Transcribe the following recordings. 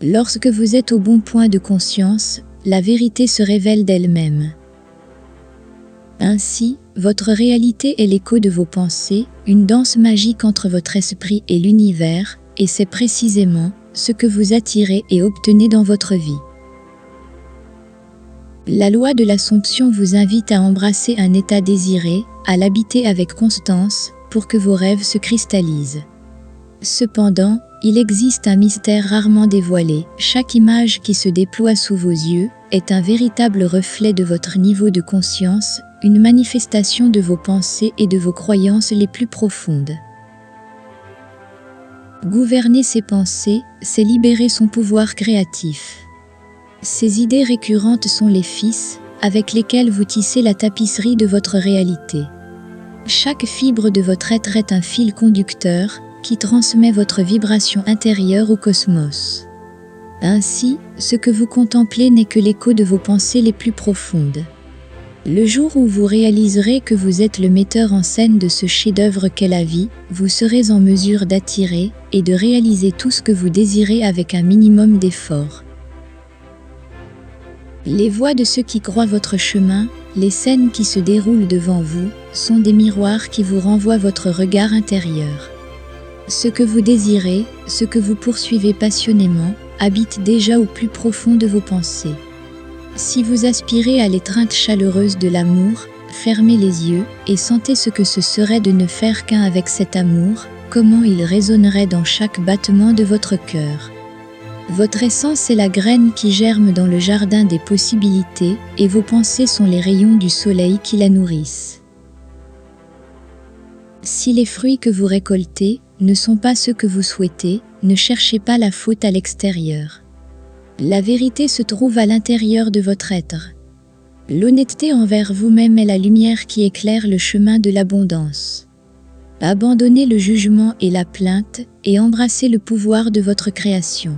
Lorsque vous êtes au bon point de conscience, la vérité se révèle d'elle-même. Ainsi, votre réalité est l'écho de vos pensées, une danse magique entre votre esprit et l'univers, et c'est précisément ce que vous attirez et obtenez dans votre vie. La loi de l'Assomption vous invite à embrasser un état désiré, à l'habiter avec constance, pour que vos rêves se cristallisent. Cependant, il existe un mystère rarement dévoilé. Chaque image qui se déploie sous vos yeux est un véritable reflet de votre niveau de conscience, une manifestation de vos pensées et de vos croyances les plus profondes. Gouverner ses pensées, c'est libérer son pouvoir créatif. Ces idées récurrentes sont les fils, avec lesquels vous tissez la tapisserie de votre réalité. Chaque fibre de votre être est un fil conducteur, qui transmet votre vibration intérieure au cosmos. Ainsi, ce que vous contemplez n'est que l'écho de vos pensées les plus profondes. Le jour où vous réaliserez que vous êtes le metteur en scène de ce chef-d'œuvre qu'est la vie, vous serez en mesure d'attirer et de réaliser tout ce que vous désirez avec un minimum d'effort. Les voix de ceux qui croient votre chemin, les scènes qui se déroulent devant vous, sont des miroirs qui vous renvoient votre regard intérieur. Ce que vous désirez, ce que vous poursuivez passionnément, habite déjà au plus profond de vos pensées. Si vous aspirez à l'étreinte chaleureuse de l'amour, fermez les yeux et sentez ce que ce serait de ne faire qu'un avec cet amour, comment il résonnerait dans chaque battement de votre cœur. Votre essence est la graine qui germe dans le jardin des possibilités et vos pensées sont les rayons du soleil qui la nourrissent. Si les fruits que vous récoltez ne sont pas ceux que vous souhaitez, ne cherchez pas la faute à l'extérieur. La vérité se trouve à l'intérieur de votre être. L'honnêteté envers vous-même est la lumière qui éclaire le chemin de l'abondance. Abandonnez le jugement et la plainte et embrassez le pouvoir de votre création.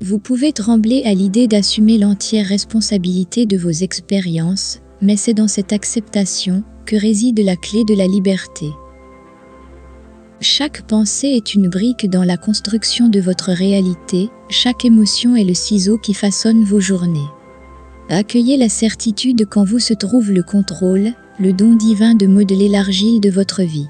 Vous pouvez trembler à l'idée d'assumer l'entière responsabilité de vos expériences, mais c'est dans cette acceptation que réside la clé de la liberté. Chaque pensée est une brique dans la construction de votre réalité, chaque émotion est le ciseau qui façonne vos journées. Accueillez la certitude qu'en vous se trouve le contrôle, le don divin de modeler l'argile de votre vie.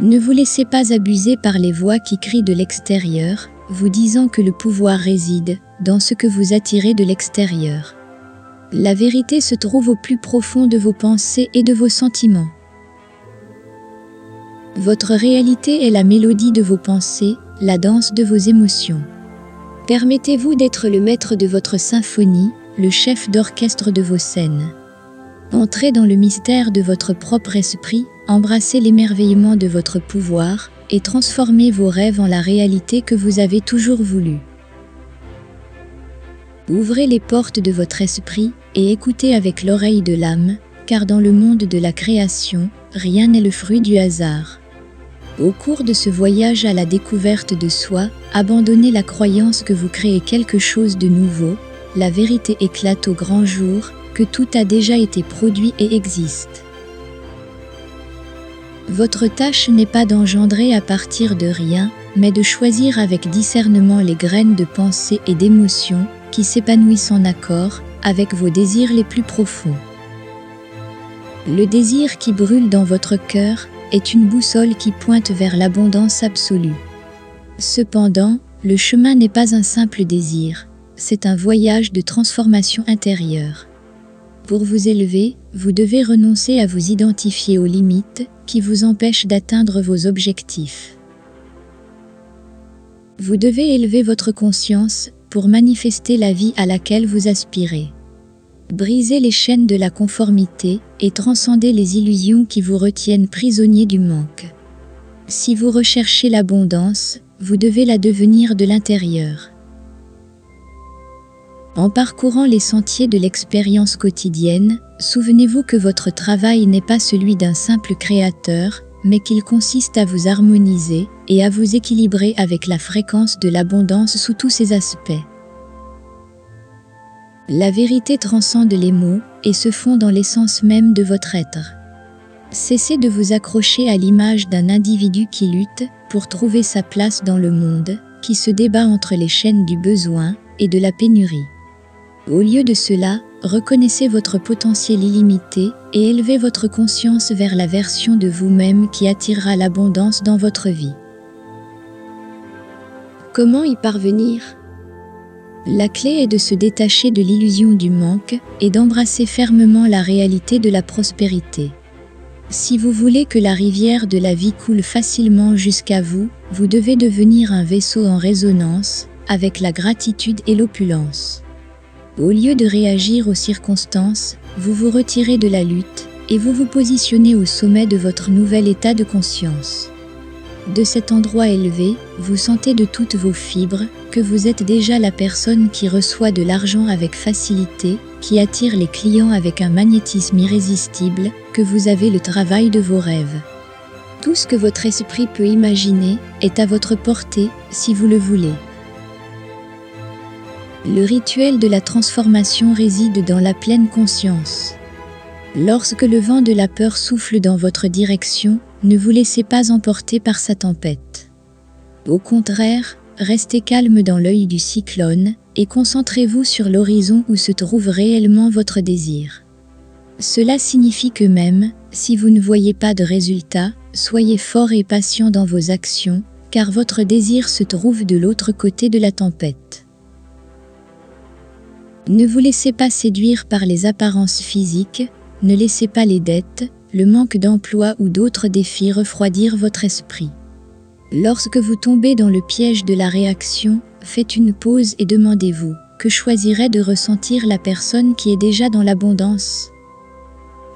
Ne vous laissez pas abuser par les voix qui crient de l'extérieur, vous disant que le pouvoir réside dans ce que vous attirez de l'extérieur. La vérité se trouve au plus profond de vos pensées et de vos sentiments. Votre réalité est la mélodie de vos pensées, la danse de vos émotions. Permettez-vous d'être le maître de votre symphonie, le chef d'orchestre de vos scènes. Entrez dans le mystère de votre propre esprit, embrassez l'émerveillement de votre pouvoir et transformez vos rêves en la réalité que vous avez toujours voulu. Ouvrez les portes de votre esprit et écoutez avec l'oreille de l'âme, car dans le monde de la création, rien n'est le fruit du hasard. Au cours de ce voyage à la découverte de soi, abandonnez la croyance que vous créez quelque chose de nouveau, la vérité éclate au grand jour, que tout a déjà été produit et existe. Votre tâche n'est pas d'engendrer à partir de rien, mais de choisir avec discernement les graines de pensée et d'émotion qui s'épanouissent en accord avec vos désirs les plus profonds. Le désir qui brûle dans votre cœur est une boussole qui pointe vers l'abondance absolue. Cependant, le chemin n'est pas un simple désir, c'est un voyage de transformation intérieure. Pour vous élever, vous devez renoncer à vous identifier aux limites qui vous empêchent d'atteindre vos objectifs. Vous devez élever votre conscience pour manifester la vie à laquelle vous aspirez. Brisez les chaînes de la conformité et transcendez les illusions qui vous retiennent prisonnier du manque. Si vous recherchez l'abondance, vous devez la devenir de l'intérieur. En parcourant les sentiers de l'expérience quotidienne, souvenez-vous que votre travail n'est pas celui d'un simple créateur, mais qu'il consiste à vous harmoniser et à vous équilibrer avec la fréquence de l'abondance sous tous ses aspects. La vérité transcende les mots et se fond dans l'essence même de votre être. Cessez de vous accrocher à l'image d'un individu qui lutte pour trouver sa place dans le monde, qui se débat entre les chaînes du besoin et de la pénurie. Au lieu de cela, reconnaissez votre potentiel illimité et élevez votre conscience vers la version de vous-même qui attirera l'abondance dans votre vie. Comment y parvenir ? La clé est de se détacher de l'illusion du manque et d'embrasser fermement la réalité de la prospérité. Si vous voulez que la rivière de la vie coule facilement jusqu'à vous, vous devez devenir un vaisseau en résonance avec la gratitude et l'opulence. Au lieu de réagir aux circonstances, vous vous retirez de la lutte et vous vous positionnez au sommet de votre nouvel état de conscience. De cet endroit élevé, vous sentez de toutes vos fibres que vous êtes déjà la personne qui reçoit de l'argent avec facilité, qui attire les clients avec un magnétisme irrésistible, que vous avez le travail de vos rêves. Tout ce que votre esprit peut imaginer est à votre portée si vous le voulez. Le rituel de la transformation réside dans la pleine conscience. Lorsque le vent de la peur souffle dans votre direction, ne vous laissez pas emporter par sa tempête. Au contraire, restez calme dans l'œil du cyclone et concentrez-vous sur l'horizon où se trouve réellement votre désir. Cela signifie que même si vous ne voyez pas de résultat, soyez fort et patient dans vos actions, car votre désir se trouve de l'autre côté de la tempête. Ne vous laissez pas séduire par les apparences physiques, ne laissez pas les dettes, le manque d'emploi ou d'autres défis refroidir votre esprit. Lorsque vous tombez dans le piège de la réaction, faites une pause et demandez-vous, que choisirait de ressentir la personne qui est déjà dans l'abondance ?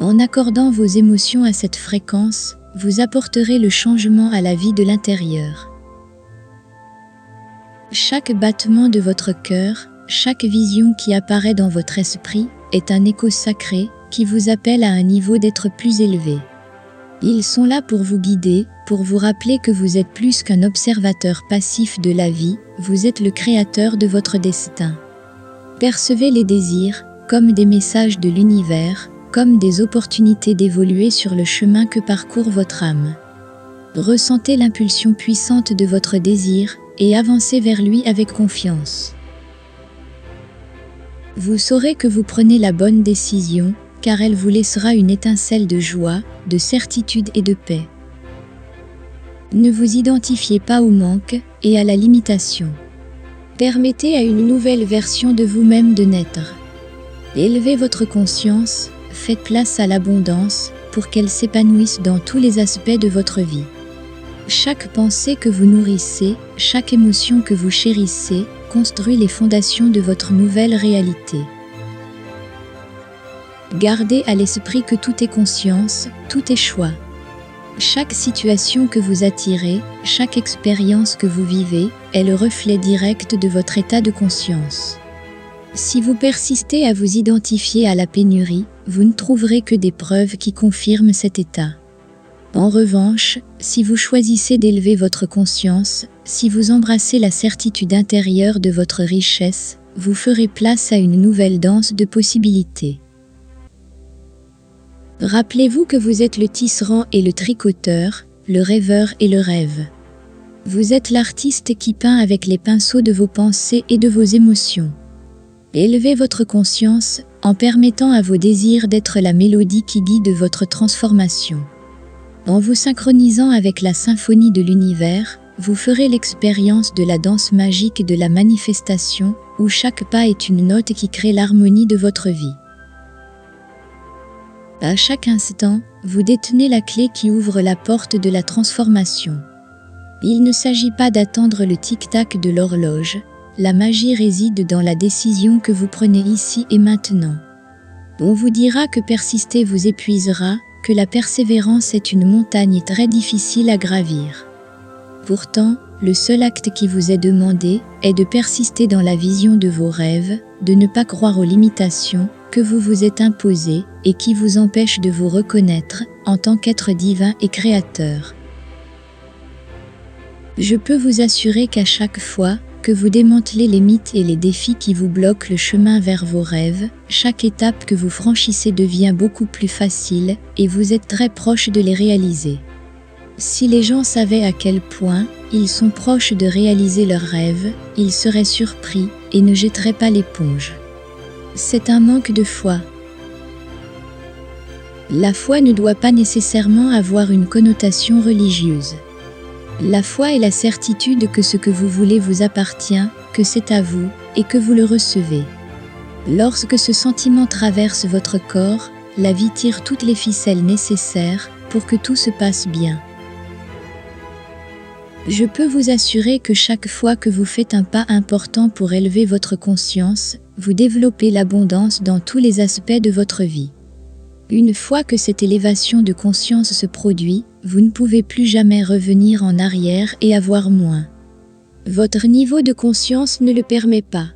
En accordant vos émotions à cette fréquence, vous apporterez le changement à la vie de l'intérieur. Chaque battement de votre cœur, chaque vision qui apparaît dans votre esprit est un écho sacré qui vous appelle à un niveau d'être plus élevé. Ils sont là pour vous guider, pour vous rappeler que vous êtes plus qu'un observateur passif de la vie, vous êtes le créateur de votre destin. Percevez les désirs comme des messages de l'univers, comme des opportunités d'évoluer sur le chemin que parcourt votre âme. Ressentez l'impulsion puissante de votre désir et avancez vers lui avec confiance. Vous saurez que vous prenez la bonne décision, car elle vous laissera une étincelle de joie, de certitude et de paix. Ne vous identifiez pas au manque et à la limitation. Permettez à une nouvelle version de vous-même de naître. Élevez votre conscience, faites place à l'abondance pour qu'elle s'épanouisse dans tous les aspects de votre vie. Chaque pensée que vous nourrissez, chaque émotion que vous chérissez, construit les fondations de votre nouvelle réalité. Gardez à l'esprit que tout est conscience, tout est choix. Chaque situation que vous attirez, chaque expérience que vous vivez, est le reflet direct de votre état de conscience. Si vous persistez à vous identifier à la pénurie, vous ne trouverez que des preuves qui confirment cet état. En revanche, si vous choisissez d'élever votre conscience, si vous embrassez la certitude intérieure de votre richesse, vous ferez place à une nouvelle danse de possibilités. Rappelez-vous que vous êtes le tisserand et le tricoteur, le rêveur et le rêve. Vous êtes l'artiste qui peint avec les pinceaux de vos pensées et de vos émotions. Élevez votre conscience en permettant à vos désirs d'être la mélodie qui guide votre transformation. En vous synchronisant avec la symphonie de l'univers, vous ferez l'expérience de la danse magique de la manifestation, où chaque pas est une note qui crée l'harmonie de votre vie. À chaque instant, vous détenez la clé qui ouvre la porte de la transformation. Il ne s'agit pas d'attendre le tic-tac de l'horloge, la magie réside dans la décision que vous prenez ici et maintenant. On vous dira que persister vous épuisera, que la persévérance est une montagne très difficile à gravir. Pourtant, le seul acte qui vous est demandé est de persister dans la vision de vos rêves, de ne pas croire aux limitations que vous vous êtes imposées et qui vous empêchent de vous reconnaître en tant qu'être divin et créateur. Je peux vous assurer qu'à chaque fois que vous démantelez les mythes et les défis qui vous bloquent le chemin vers vos rêves, chaque étape que vous franchissez devient beaucoup plus facile et vous êtes très proche de les réaliser. Si les gens savaient à quel point ils sont proches de réaliser leurs rêves, ils seraient surpris et ne jetteraient pas l'éponge. C'est un manque de foi. La foi ne doit pas nécessairement avoir une connotation religieuse. La foi est la certitude que ce que vous voulez vous appartient, que c'est à vous, et que vous le recevez. Lorsque ce sentiment traverse votre corps, la vie tire toutes les ficelles nécessaires pour que tout se passe bien. Je peux vous assurer que chaque fois que vous faites un pas important pour élever votre conscience, vous développez l'abondance dans tous les aspects de votre vie. Une fois que cette élévation de conscience se produit, vous ne pouvez plus jamais revenir en arrière et avoir moins. Votre niveau de conscience ne le permet pas.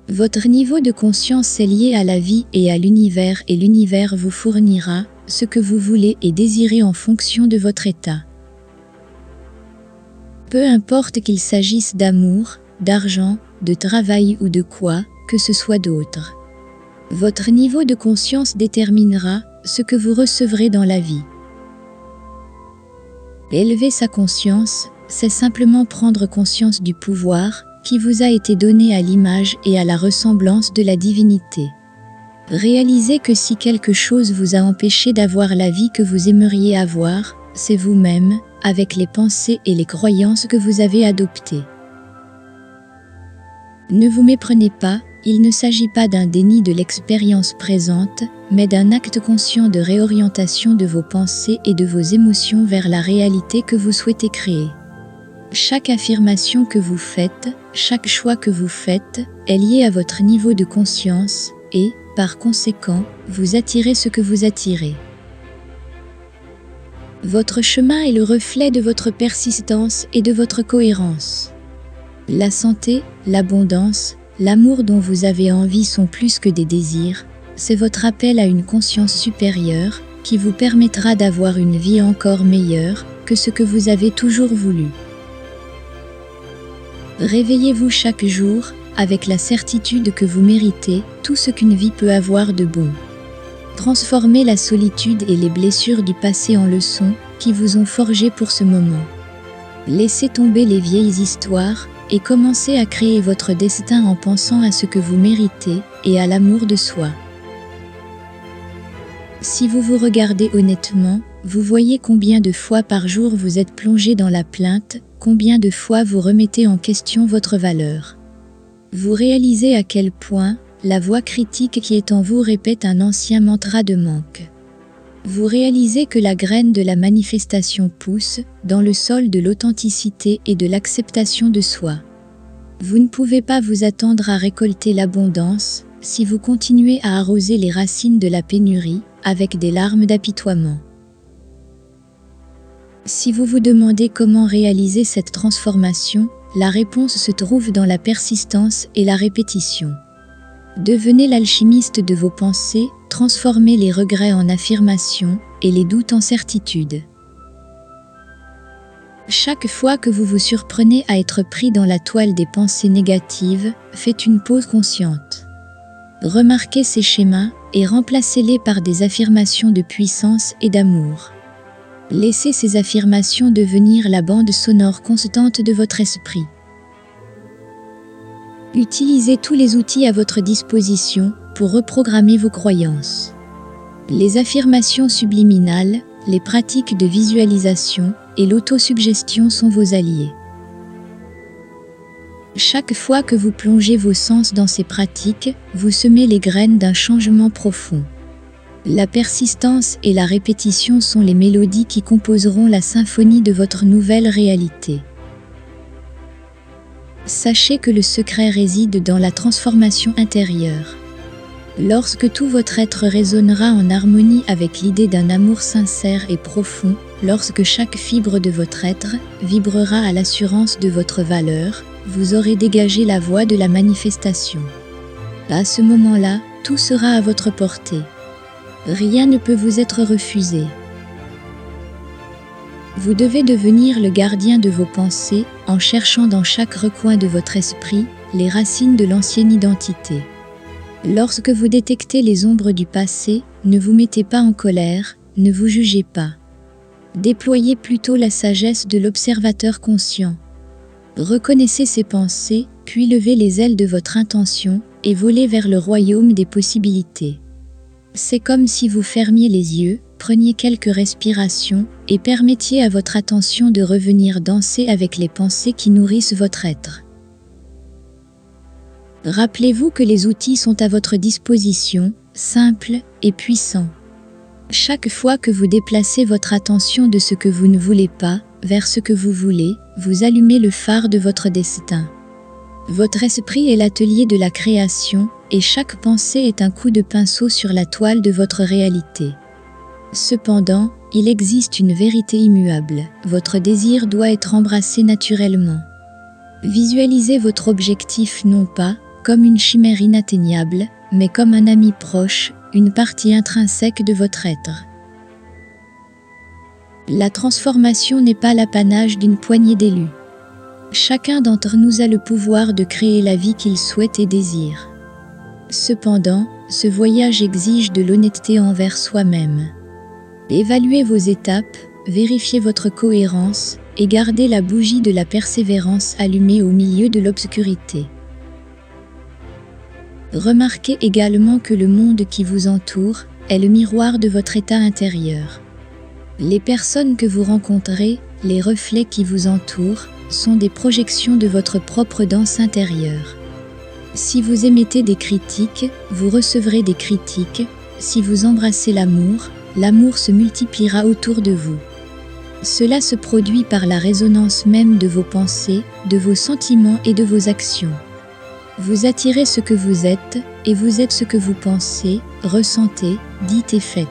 Votre niveau de conscience est lié à la vie et l'univers vous fournira ce que vous voulez et désirez en fonction de votre état. Peu importe qu'il s'agisse d'amour, d'argent, de travail ou de quoi que ce soit d'autre. Votre niveau de conscience déterminera ce que vous recevrez dans la vie. Élever sa conscience, c'est simplement prendre conscience du pouvoir qui vous a été donné à l'image et à la ressemblance de la divinité. Réalisez que si quelque chose vous a empêché d'avoir la vie que vous aimeriez avoir, c'est vous-même, avec les pensées et les croyances que vous avez adoptées. Ne vous méprenez pas, il ne s'agit pas d'un déni de l'expérience présente, mais d'un acte conscient de réorientation de vos pensées et de vos émotions vers la réalité que vous souhaitez créer. Chaque affirmation que vous faites, chaque choix que vous faites, est lié à votre niveau de conscience et, par conséquent, vous attirez ce que vous attirez. Votre chemin est le reflet de votre persistance et de votre cohérence. La santé, l'abondance, l'amour dont vous avez envie sont plus que des désirs, c'est votre appel à une conscience supérieure qui vous permettra d'avoir une vie encore meilleure que ce que vous avez toujours voulu. Réveillez-vous chaque jour avec la certitude que vous méritez tout ce qu'une vie peut avoir de bon. Transformez la solitude et les blessures du passé en leçons qui vous ont forgé pour ce moment. Laissez tomber les vieilles histoires et commencez à créer votre destin en pensant à ce que vous méritez et à l'amour de soi. Si vous vous regardez honnêtement, vous voyez combien de fois par jour vous êtes plongé dans la plainte, combien de fois vous remettez en question votre valeur. Vous réalisez à quel point la voix critique qui est en vous répète un ancien mantra de manque. Vous réalisez que la graine de la manifestation pousse dans le sol de l'authenticité et de l'acceptation de soi. Vous ne pouvez pas vous attendre à récolter l'abondance si vous continuez à arroser les racines de la pénurie avec des larmes d'apitoiement. Si vous vous demandez comment réaliser cette transformation, la réponse se trouve dans la persistance et la répétition. Devenez l'alchimiste de vos pensées, transformez les regrets en affirmations et les doutes en certitudes. Chaque fois que vous vous surprenez à être pris dans la toile des pensées négatives, faites une pause consciente. Remarquez ces schémas et remplacez-les par des affirmations de puissance et d'amour. Laissez ces affirmations devenir la bande sonore constante de votre esprit. Utilisez tous les outils à votre disposition pour reprogrammer vos croyances. Les affirmations subliminales, les pratiques de visualisation et l'autosuggestion sont vos alliés. Chaque fois que vous plongez vos sens dans ces pratiques, vous semez les graines d'un changement profond. La persistance et la répétition sont les mélodies qui composeront la symphonie de votre nouvelle réalité. Sachez que le secret réside dans la transformation intérieure. Lorsque tout votre être résonnera en harmonie avec l'idée d'un amour sincère et profond, lorsque chaque fibre de votre être vibrera à l'assurance de votre valeur, vous aurez dégagé la voie de la manifestation. À ce moment-là, tout sera à votre portée. Rien ne peut vous être refusé. Vous devez devenir le gardien de vos pensées en cherchant dans chaque recoin de votre esprit les racines de l'ancienne identité. Lorsque vous détectez les ombres du passé, ne vous mettez pas en colère, ne vous jugez pas. Déployez plutôt la sagesse de l'observateur conscient. Reconnaissez ces pensées, puis levez les ailes de votre intention et volez vers le royaume des possibilités. C'est comme si vous fermiez les yeux, preniez quelques respirations et permettiez à votre attention de revenir danser avec les pensées qui nourrissent votre être. Rappelez-vous que les outils sont à votre disposition, simples et puissants. Chaque fois que vous déplacez votre attention de ce que vous ne voulez pas vers ce que vous voulez, vous allumez le phare de votre destin. Votre esprit est l'atelier de la création et chaque pensée est un coup de pinceau sur la toile de votre réalité. Cependant, il existe une vérité immuable. Votre désir doit être embrassé naturellement. Visualisez votre objectif non pas comme une chimère inatteignable, mais comme un ami proche, une partie intrinsèque de votre être. La transformation n'est pas l'apanage d'une poignée d'élus. Chacun d'entre nous a le pouvoir de créer la vie qu'il souhaite et désire. Cependant, ce voyage exige de l'honnêteté envers soi-même. Évaluez vos étapes, vérifiez votre cohérence et gardez la bougie de la persévérance allumée au milieu de l'obscurité. Remarquez également que le monde qui vous entoure est le miroir de votre état intérieur. Les personnes que vous rencontrez, les reflets qui vous entourent, sont des projections de votre propre danse intérieure. Si vous émettez des critiques, vous recevrez des critiques. Si vous embrassez l'amour, l'amour se multipliera autour de vous. Cela se produit par la résonance même de vos pensées, de vos sentiments et de vos actions. Vous attirez ce que vous êtes, et vous êtes ce que vous pensez, ressentez, dites et faites.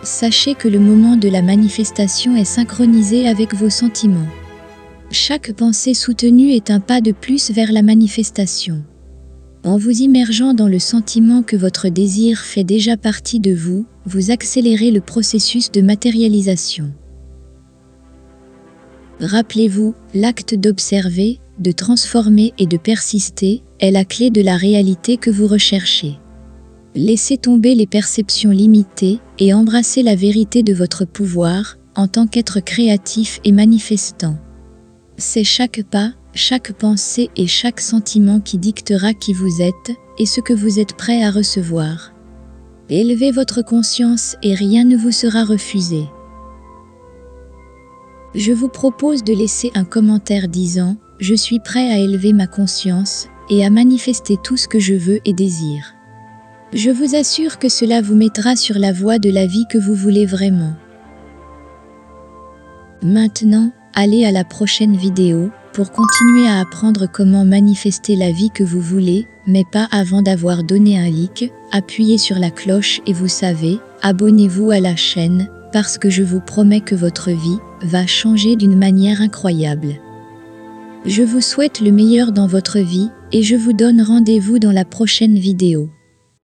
Sachez que le moment de la manifestation est synchronisé avec vos sentiments. Chaque pensée soutenue est un pas de plus vers la manifestation. En vous immergeant dans le sentiment que votre désir fait déjà partie de vous, vous accélérez le processus de matérialisation. Rappelez-vous, l'acte d'observer, de transformer et de persister est la clé de la réalité que vous recherchez. Laissez tomber les perceptions limitées et embrassez la vérité de votre pouvoir en tant qu'être créatif et manifestant. C'est chaque pas, chaque pensée et chaque sentiment qui dictera qui vous êtes et ce que vous êtes prêt à recevoir. Élevez votre conscience et rien ne vous sera refusé. Je vous propose de laisser un commentaire disant « Je suis prêt à élever ma conscience et à manifester tout ce que je veux et désire ». Je vous assure que cela vous mettra sur la voie de la vie que vous voulez vraiment. Maintenant, allez à la prochaine vidéo pour continuer à apprendre comment manifester la vie que vous voulez, mais pas avant d'avoir donné un like, appuyez sur la cloche et vous savez, abonnez-vous à la chaîne, parce que je vous promets que votre vie va changer d'une manière incroyable. Je vous souhaite le meilleur dans votre vie et je vous donne rendez-vous dans la prochaine vidéo.